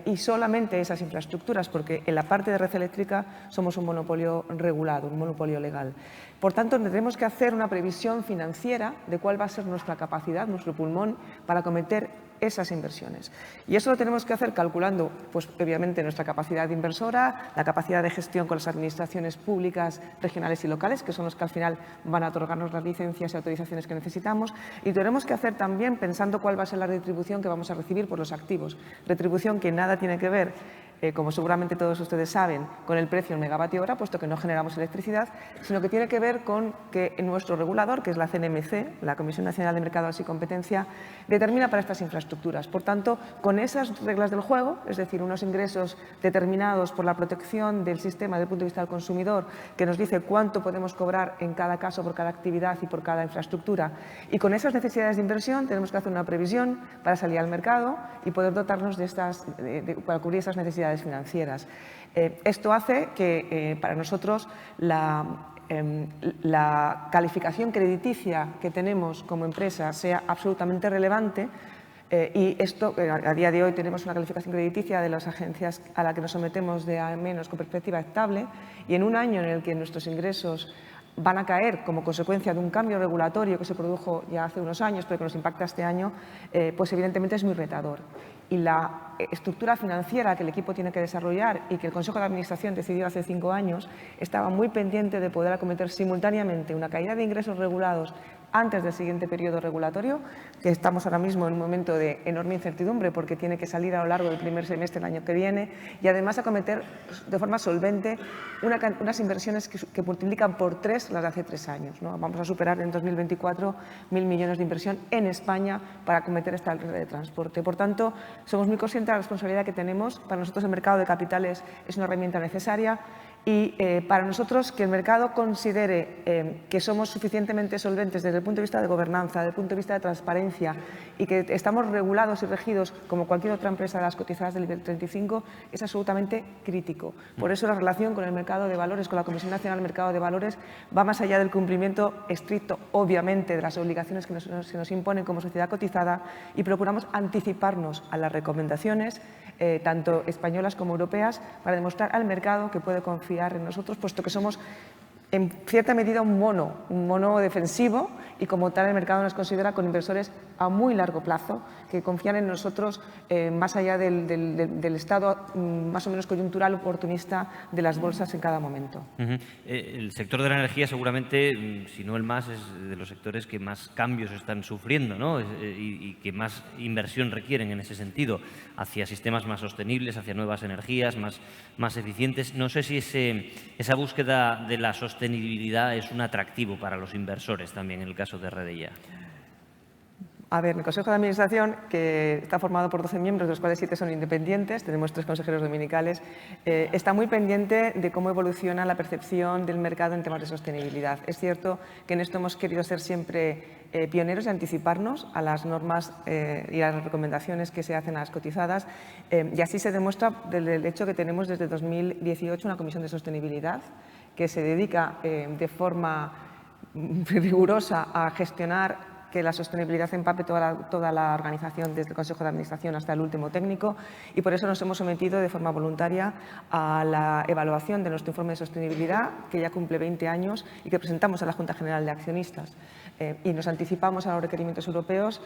y solamente esas infraestructuras, porque en la parte de red eléctrica somos un monopolio regulado, un monopolio legal. Por tanto, tendremos que hacer una previsión financiera de cuál va a ser nuestra capacidad, nuestro pulmón, para acometer esas inversiones. Y eso lo tenemos que hacer calculando, pues, obviamente, nuestra capacidad inversora, la capacidad de gestión con las administraciones públicas, regionales y locales, que son los que al final van a otorgarnos las licencias y autorizaciones que necesitamos. Y tenemos que hacer también pensando cuál va a ser la retribución que vamos a recibir por los activos. Retribución que nada tiene que ver como seguramente todos ustedes saben, con el precio en megavatio hora, puesto que no generamos electricidad, sino que tiene que ver con que nuestro regulador, que es la CNMC, la Comisión Nacional de Mercados y Competencia, determina para estas infraestructuras. Por tanto, con esas reglas del juego, es decir, unos ingresos determinados por la protección del sistema desde el punto de vista del consumidor, que nos dice cuánto podemos cobrar en cada caso, por cada actividad y por cada infraestructura, y con esas necesidades de inversión tenemos que hacer una previsión para salir al mercado y poder dotarnos para cubrir esas necesidades financieras. Esto hace que para nosotros la calificación crediticia que tenemos como empresa sea absolutamente relevante, y esto, a día de hoy tenemos una calificación crediticia de las agencias a la que nos sometemos de A- con perspectiva estable, y en un año en el que nuestros ingresos van a caer como consecuencia de un cambio regulatorio que se produjo ya hace unos años, pero que nos impacta este año, pues evidentemente es muy retador. Y la estructura financiera que el equipo tiene que desarrollar y que el Consejo de Administración decidió hace 5 años estaba muy pendiente de poder acometer simultáneamente una caída de ingresos regulados antes del siguiente periodo regulatorio, que estamos ahora mismo en un momento de enorme incertidumbre porque tiene que salir a lo largo del primer semestre del año que viene, y además acometer de forma solvente unas inversiones que multiplican por 3 las de hace 3 años, ¿no? Vamos a superar en 2024 1.000 millones de inversión en España para acometer esta red de transporte. Por tanto, somos muy conscientes de la responsabilidad que tenemos. Para nosotros el mercado de capitales es una herramienta necesaria, y para nosotros que el mercado considere que somos suficientemente solventes desde el punto de vista de gobernanza, desde el punto de vista de transparencia, y que estamos regulados y regidos como cualquier otra empresa de las cotizadas del IBEX 35, es absolutamente crítico. Por eso la relación con el mercado de valores, con la Comisión Nacional del Mercado de Valores, va más allá del cumplimiento estricto, obviamente, de las obligaciones que se nos imponen como sociedad cotizada, y procuramos anticiparnos a las recomendaciones, tanto españolas como europeas, para demostrar al mercado que puede confiar en nosotros, puesto que somos en cierta medida un mono defensivo, y como tal el mercado nos considera con inversores a muy largo plazo que confían en nosotros más allá del estado más o menos coyuntural oportunista de las bolsas en cada momento. El sector de la energía seguramente, si no el más, es de los sectores que más cambios están sufriendo, ¿no? y que más inversión requieren en ese sentido, hacia sistemas más sostenibles, hacia nuevas energías, más eficientes. No sé si esa búsqueda de la sostenibilidad es un atractivo para los inversores también en el caso de Redeia. A ver, el Consejo de Administración, que está formado por 12 miembros, de los cuales 7 son independientes, tenemos 3 consejeros dominicales, está muy pendiente de cómo evoluciona la percepción del mercado en temas de sostenibilidad. Es cierto que en esto hemos querido ser siempre pioneros y anticiparnos a las normas y a las recomendaciones que se hacen a las cotizadas, y así se demuestra del hecho que tenemos desde 2018 una Comisión de Sostenibilidad que se dedica de forma rigurosa a gestionar que la sostenibilidad empape toda la organización, desde el Consejo de Administración hasta el último técnico, y por eso nos hemos sometido de forma voluntaria a la evaluación de nuestro informe de sostenibilidad, que ya cumple 20 años y que presentamos a la Junta General de Accionistas. Y nos anticipamos a los requerimientos europeos,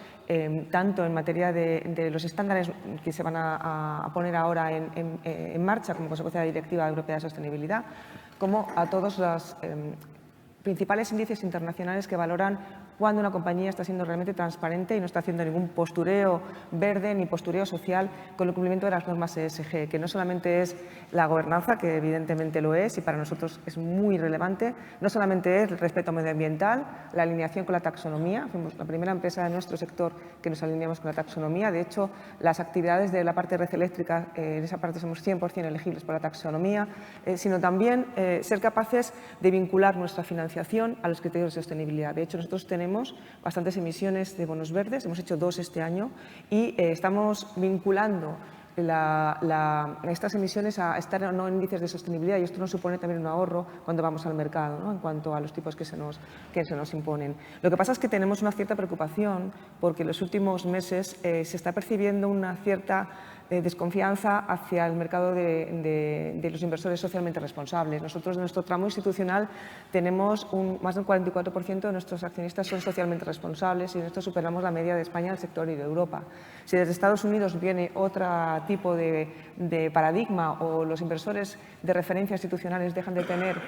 tanto en materia de los estándares que se van a poner ahora en marcha como consecuencia de la Directiva Europea de Sostenibilidad, como a todos los principales índices internacionales que valoran cuando una compañía está siendo realmente transparente y no está haciendo ningún postureo verde ni postureo social con el cumplimiento de las normas ESG, que no solamente es la gobernanza, que evidentemente lo es y para nosotros es muy relevante, no solamente es el respeto medioambiental, la alineación con la taxonomía. Fuimos la primera empresa de nuestro sector que nos alineamos con la taxonomía. De hecho, las actividades de la parte de red eléctrica, en esa parte somos 100% elegibles por la taxonomía, sino también ser capaces de vincular nuestra financiación a los criterios de sostenibilidad. De hecho, nosotros tenemos bastantes emisiones de bonos verdes, hemos hecho 2 este año, y estamos vinculando estas emisiones a estar o no en índices de sostenibilidad, y esto nos supone también un ahorro cuando vamos al mercado, ¿no?, en cuanto a los tipos que se nos imponen. Lo que pasa es que tenemos una cierta preocupación porque en los últimos meses se está percibiendo una cierta desconfianza hacia el mercado de los inversores socialmente responsables. Nosotros, en nuestro tramo institucional, tenemos más del 44% de nuestros accionistas son socialmente responsables, y en esto superamos la media de España, del sector y de Europa. Si desde Estados Unidos viene otro tipo de paradigma, o los inversores de referencia institucionales dejan de tener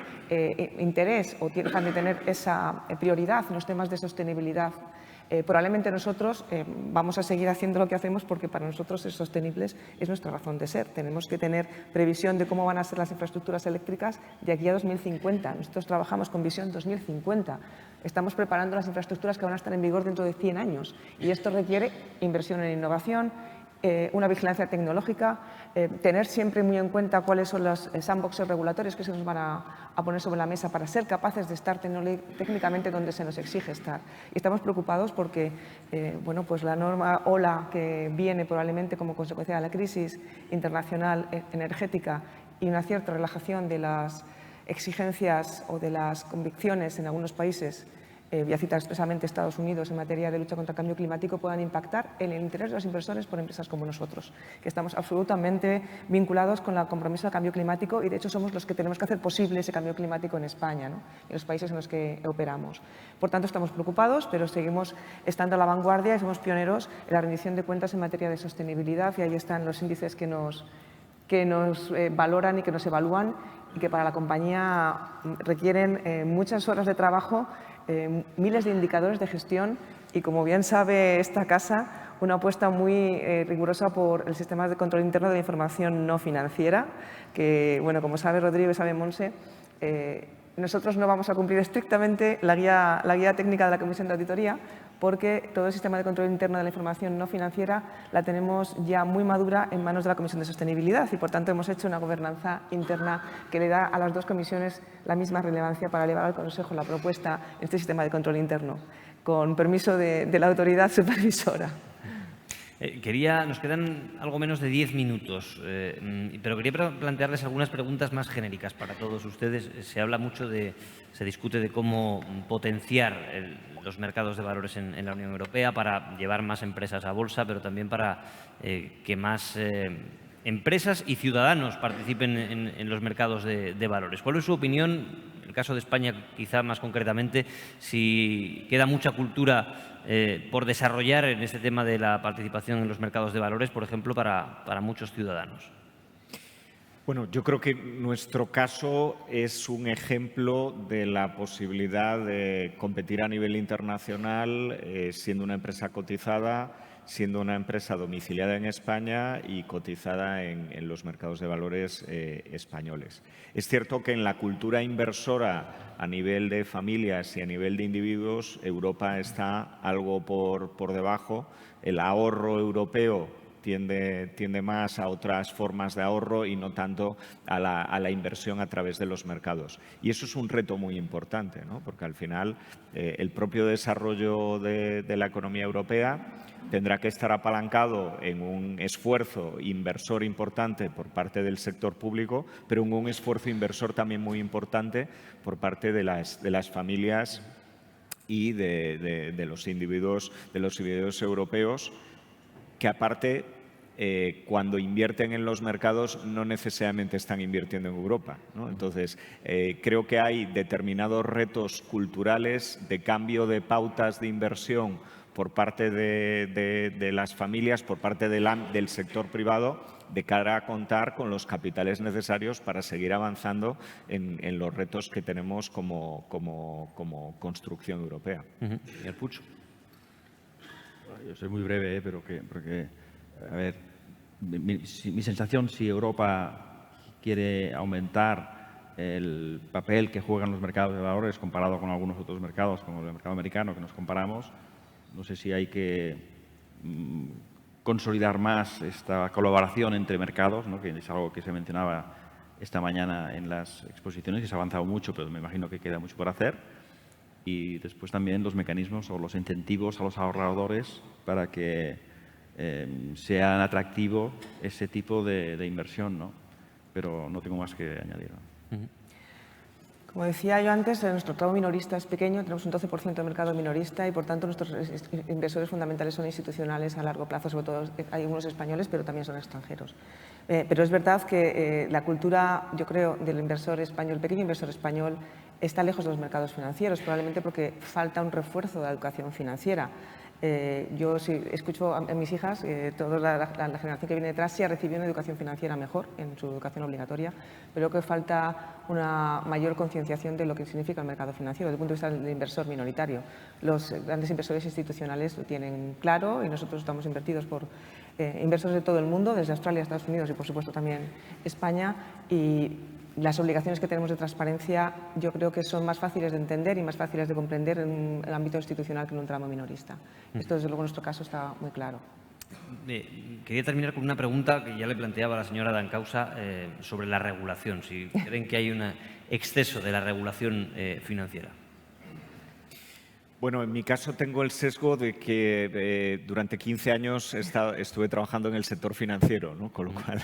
interés o dejan de tener esa prioridad en los temas de sostenibilidad Probablemente nosotros vamos a seguir haciendo lo que hacemos porque para nosotros ser sostenibles es nuestra razón de ser. Tenemos que tener previsión de cómo van a ser las infraestructuras eléctricas de aquí a 2050. Nosotros trabajamos con visión 2050. Estamos preparando las infraestructuras que van a estar en vigor dentro de 100 años y esto requiere inversión en innovación, una vigilancia tecnológica, tener siempre muy en cuenta cuáles son los sandboxes regulatorios que se nos van a poner sobre la mesa para ser capaces de estar técnicamente donde se nos exige estar. Y estamos preocupados porque bueno, pues la norma OLA que viene probablemente como consecuencia de la crisis internacional energética y una cierta relajación de las exigencias o de las convicciones en algunos países, voy a citar expresamente Estados Unidos en materia de lucha contra el cambio climático, puedan impactar en el interés de los inversores por empresas como nosotros, que estamos absolutamente vinculados con el compromiso del cambio climático y, de hecho, somos los que tenemos que hacer posible ese cambio climático en España, ¿no? En los países en los que operamos. Por tanto, estamos preocupados, pero seguimos estando a la vanguardia y somos pioneros en la rendición de cuentas en materia de sostenibilidad y ahí están los índices que nos valoran y que nos evalúan y que para la compañía requieren muchas horas de trabajo, miles de indicadores de gestión y, como bien sabe esta casa, una apuesta muy rigurosa por el sistema de control interno de la información no financiera, que, bueno, como sabe Rodrigo y sabe Monse, nosotros no vamos a cumplir estrictamente la guía técnica de la Comisión de Auditoría porque todo el sistema de control interno de la información no financiera la tenemos ya muy madura en manos de la Comisión de Sostenibilidad y, por tanto, hemos hecho una gobernanza interna que le da a las dos comisiones la misma relevancia para elevar al Consejo la propuesta en este sistema de control interno, con permiso de la autoridad supervisora. Nos quedan algo menos de 10 minutos, pero quería plantearles algunas preguntas más genéricas para todos ustedes. Se discute de cómo potenciar los mercados de valores en la Unión Europea para llevar más empresas a bolsa, pero también para que más empresas y ciudadanos participen en los mercados de valores. ¿Cuál es su opinión? En el caso de España, quizá más concretamente, si queda mucha cultura por desarrollar en este tema de la participación en los mercados de valores, por ejemplo, para muchos ciudadanos. Bueno, yo creo que nuestro caso es un ejemplo de la posibilidad de competir a nivel internacional siendo una empresa cotizada, siendo una empresa domiciliada en España y cotizada en los mercados de valores españoles. Es cierto que en la cultura inversora a nivel de familias y a nivel de individuos, Europa está algo por debajo. El ahorro europeo tiende más a otras formas de ahorro y no tanto a la inversión a través de los mercados. Y eso es un reto muy importante, ¿no? Porque al final el propio desarrollo de la economía europea tendrá que estar apalancado en un esfuerzo inversor importante por parte del sector público, pero en un esfuerzo inversor también muy importante por parte de las familias y de los individuos europeos, que aparte, cuando invierten en los mercados, no necesariamente están invirtiendo en Europa, ¿no? Entonces, creo que hay determinados retos culturales de cambio de pautas de inversión por parte de las familias, por parte del sector privado, de cara a contar con los capitales necesarios para seguir avanzando en los retos que tenemos como construcción europea. Señor Puig. Yo soy muy breve, pero porque, a ver, mi sensación, si Europa quiere aumentar el papel que juegan los mercados de valores comparado con algunos otros mercados, como el mercado americano que nos comparamos, no sé si hay que consolidar más esta colaboración entre mercados, ¿no? Que es algo que se mencionaba esta mañana en las exposiciones y se ha avanzado mucho, pero me imagino que queda mucho por hacer. Y después también los mecanismos o los incentivos a los ahorradores para que sean atractivo ese tipo de inversión, ¿no? Pero no tengo más que añadir, ¿no? Como decía yo antes, nuestro mercado minorista es pequeño, tenemos un 12% de mercado minorista y, por tanto, nuestros inversores fundamentales son institucionales a largo plazo, sobre todo hay algunos españoles, pero también son extranjeros. Pero es verdad que la cultura, yo creo, del inversor español, el pequeño inversor español, está lejos de los mercados financieros, probablemente porque falta un refuerzo de la educación financiera. Yo sí, escucho a mis hijas, toda la generación que viene detrás sí ha recibido una educación financiera mejor en su educación obligatoria, pero creo que falta una mayor concienciación de lo que significa el mercado financiero desde el punto de vista del inversor minoritario. Los grandes inversores institucionales lo tienen claro y nosotros estamos invertidos por inversores de todo el mundo, desde Australia, Estados Unidos y, por supuesto, también España. Y las obligaciones que tenemos de transparencia yo creo que son más fáciles de entender y más fáciles de comprender en el ámbito institucional que en un tramo minorista. Esto, desde luego, en nuestro caso está muy claro. Quería terminar con una pregunta que ya le planteaba a la señora Dancausa sobre la regulación. Si creen que hay un exceso de la regulación financiera. Bueno, en mi caso tengo el sesgo de que durante 15 años estuve trabajando en el sector financiero, ¿no? Con lo cual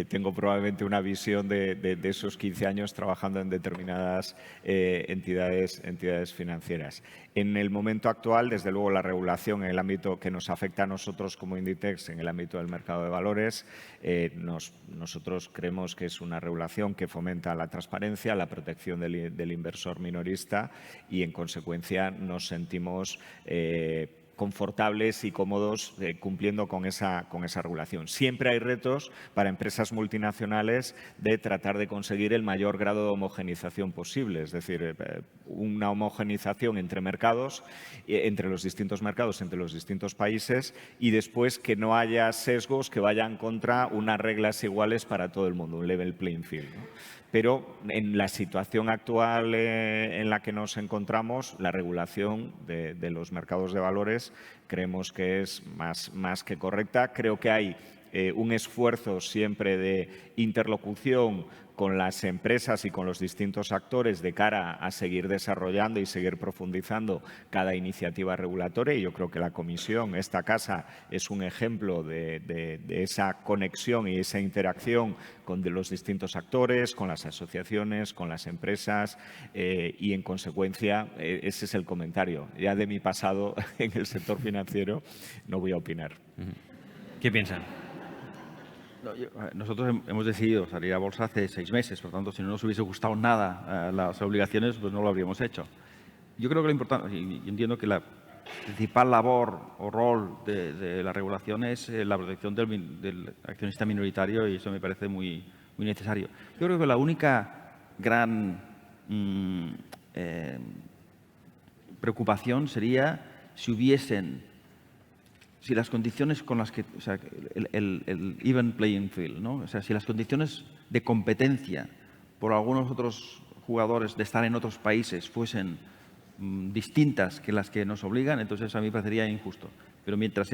tengo probablemente una visión de esos 15 años trabajando en determinadas entidades financieras. En el momento actual, desde luego, la regulación en el ámbito que nos afecta a nosotros como Inditex, en el ámbito del mercado de valores, nosotros creemos que es una regulación que fomenta la transparencia, la protección del inversor minorista y, en consecuencia, nos sentimos confortables y cómodos cumpliendo con esa regulación. Siempre hay retos para empresas multinacionales de tratar de conseguir el mayor grado de homogenización posible, es decir, una homogenización entre mercados, entre los distintos mercados, entre los distintos países, y después que no haya sesgos que vayan contra unas reglas iguales para todo el mundo, un level playing field, ¿no? Pero en la situación actual en la que nos encontramos, la regulación de los mercados de valores creemos que es más que correcta. Creo que hay un esfuerzo siempre de interlocución con las empresas y con los distintos actores de cara a seguir desarrollando y seguir profundizando cada iniciativa regulatoria. Y yo creo que la Comisión, esta casa, es un ejemplo de esa conexión y esa interacción con los distintos actores, con las asociaciones, con las empresas y, en consecuencia, ese es el comentario. Ya de mi pasado en el sector financiero no voy a opinar. ¿Qué piensan? No, nosotros hemos decidido salir a bolsa hace 6 meses, por tanto, si no nos hubiese gustado nada las obligaciones, pues no lo habríamos hecho. Yo creo que lo importante, y entiendo que la principal labor o rol de la regulación es la protección del accionista minoritario, y eso me parece muy necesario. Yo creo que la única gran preocupación sería si las condiciones con las que, o sea, el even playing field, ¿no? O sea, si las condiciones de competencia por algunos otros jugadores de estar en otros países fuesen distintas que las que nos obligan, entonces a mí me parecería injusto. Pero mientras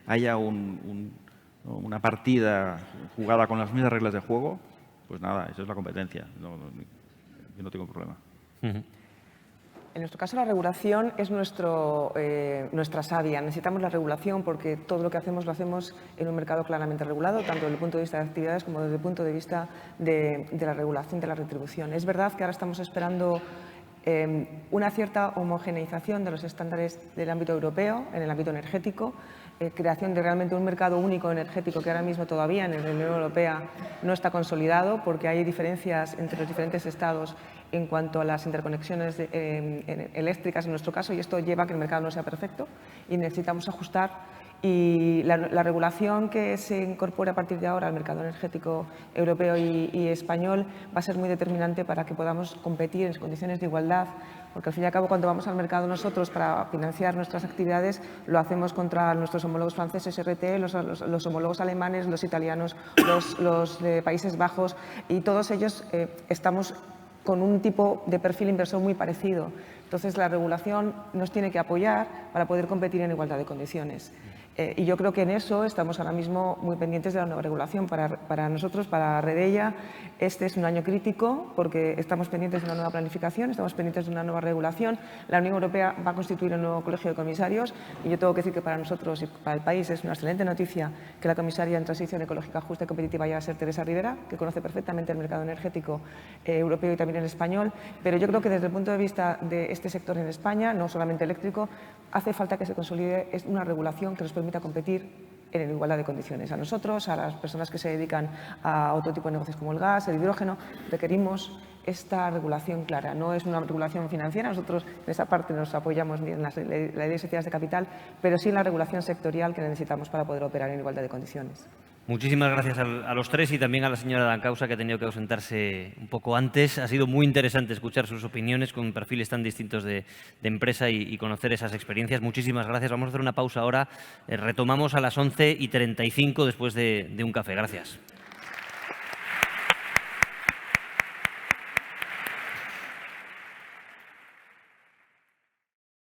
haya una partida jugada con las mismas reglas de juego, pues nada, eso es la competencia. Yo no tengo problema. En nuestro caso, la regulación es nuestra savia. Necesitamos la regulación porque todo lo que hacemos lo hacemos en un mercado claramente regulado, tanto desde el punto de vista de actividades como desde el punto de vista de la regulación de la retribución. Es verdad que ahora estamos esperando una cierta homogeneización de los estándares del ámbito europeo en el ámbito energético, creación de realmente un mercado único energético que ahora mismo todavía en la Unión Europea no está consolidado porque hay diferencias entre los diferentes estados en cuanto a las interconexiones eléctricas en nuestro caso, y esto lleva a que el mercado no sea perfecto y necesitamos ajustar. Y la regulación que se incorpore a partir de ahora al mercado energético europeo y español va a ser muy determinante para que podamos competir en condiciones de igualdad, porque al fin y al cabo cuando vamos al mercado nosotros para financiar nuestras actividades lo hacemos contra nuestros homólogos franceses RTE, los homólogos alemanes, los italianos, los de Países Bajos, y todos ellos estamos con un tipo de perfil inversor muy parecido. Entonces, la regulación nos tiene que apoyar para poder competir en igualdad de condiciones. Y yo creo que en eso estamos ahora mismo muy pendientes de la nueva regulación. Para nosotros, para Redella, este es un año crítico porque estamos pendientes de una nueva planificación, estamos pendientes de una nueva regulación. La Unión Europea va a constituir un nuevo colegio de comisarios y yo tengo que decir que para nosotros y para el país es una excelente noticia que la comisaria en transición ecológica justa y competitiva vaya a ser Teresa Rivera, que conoce perfectamente el mercado energético europeo y también el español. Pero yo creo que desde el punto de vista de este sector en España, no solamente eléctrico, hace falta que se consolide una regulación que nos permita competir en igualdad de condiciones. A nosotros, a las personas que se dedican a otro tipo de negocios como el gas, el hidrógeno, requerimos esta regulación clara. No es una regulación financiera, nosotros en esa parte nos apoyamos ni en la ley de sociedades de capital, pero sí en la regulación sectorial que necesitamos para poder operar en igualdad de condiciones. Muchísimas gracias a los tres y también a la señora Dancausa, que ha tenido que ausentarse un poco antes. Ha sido muy interesante escuchar sus opiniones con perfiles tan distintos de empresa y conocer esas experiencias. Muchísimas gracias. Vamos a hacer una pausa ahora. Retomamos a las 11:35 después de un café. Gracias.